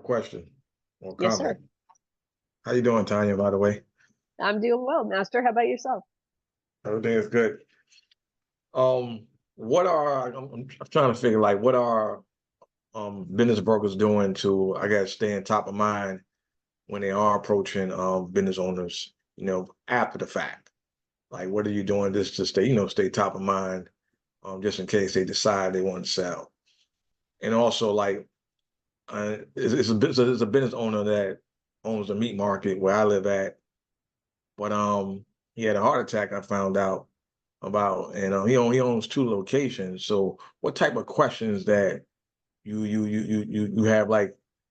question or Yes, comment. sir. How you doing, Tanya, by the way? I'm doing well, Master. How about yourself? Everything is good. What are I'm trying to figure like what are business brokers doing to, I guess, stay on top of mind when they are approaching business owners, after the fact? Like what are you doing just to stay, stay top of mind, just in case they decide they want to sell? And also like it's a business owner that owns the meat market where I live at, but he had a heart attack. I found out about, and he owns two locations. So what type of questions that you have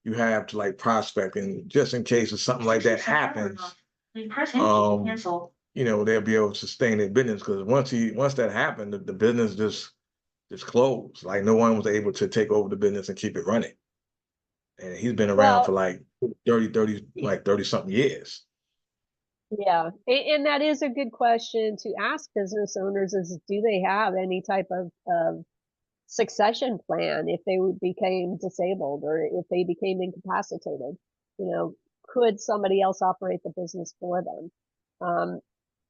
you have to like prospecting just in case if something like that happens, they'll be able to sustain their business because once that happened, the business just closed. Like no one was able to take over the business and keep it running. And he's been around for Well, like 30 something years. yeah, and that is a good question to ask business owners is do they have any type of succession plan if they became disabled or if they became incapacitated? Could somebody else operate the business for them?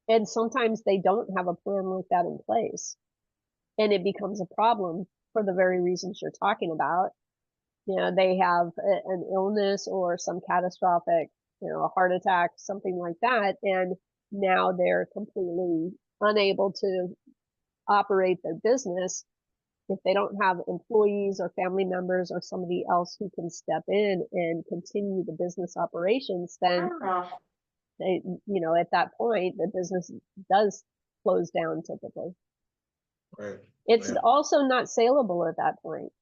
And sometimes they don't have a plan like that in place, and it becomes a problem for the very reasons you're talking about. They have an illness or some catastrophic, a heart attack, something like that, and now they're completely unable to operate their business. If they don't have employees or family members or somebody else who can step in and continue the business operations, then at that point, the business does close down typically. Right. It's Yeah. also not saleable at that point.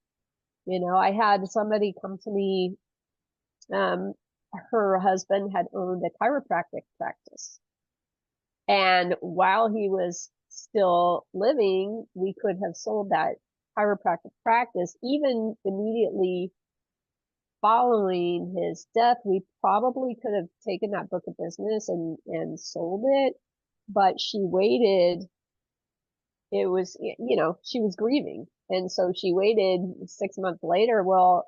I had somebody come to me, her husband had owned a chiropractic practice. And while he was still living, we could have sold that chiropractic practice. Even immediately following his death, we probably could have taken that book of business and sold it. But she waited. It was, she was grieving. And so she waited 6 months later. Well,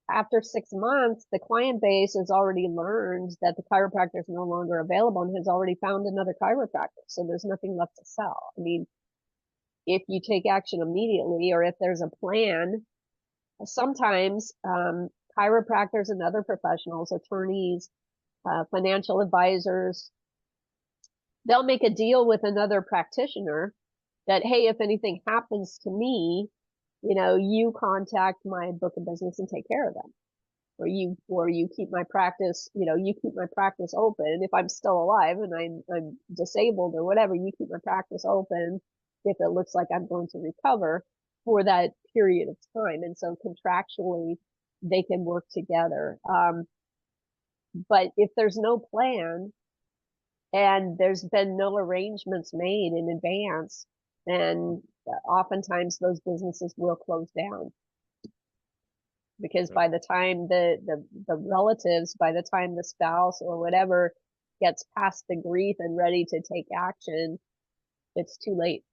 after 6 months, the client base has already learned that the chiropractor is no longer available and has already found another chiropractor. So there's nothing left to sell. I mean, if you take action immediately or if there's a plan, sometimes chiropractors and other professionals, attorneys, financial advisors, they'll make a deal with another practitioner that, hey, if anything happens to me, you contact my book of business and take care of them. Or you keep my practice, you keep my practice open. If I'm still alive and I'm disabled or whatever, you keep my practice open if it looks like I'm going to recover for that period of time. And so contractually, they can work together. But if there's no plan and there's been no arrangements made in advance, then oftentimes those businesses will close down. Because by the time the relatives, by the time the spouse or whatever gets past the grief and ready to take action, it's too late.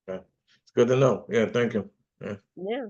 Okay. It's good to know. Yeah, thank you. Yeah. Yeah.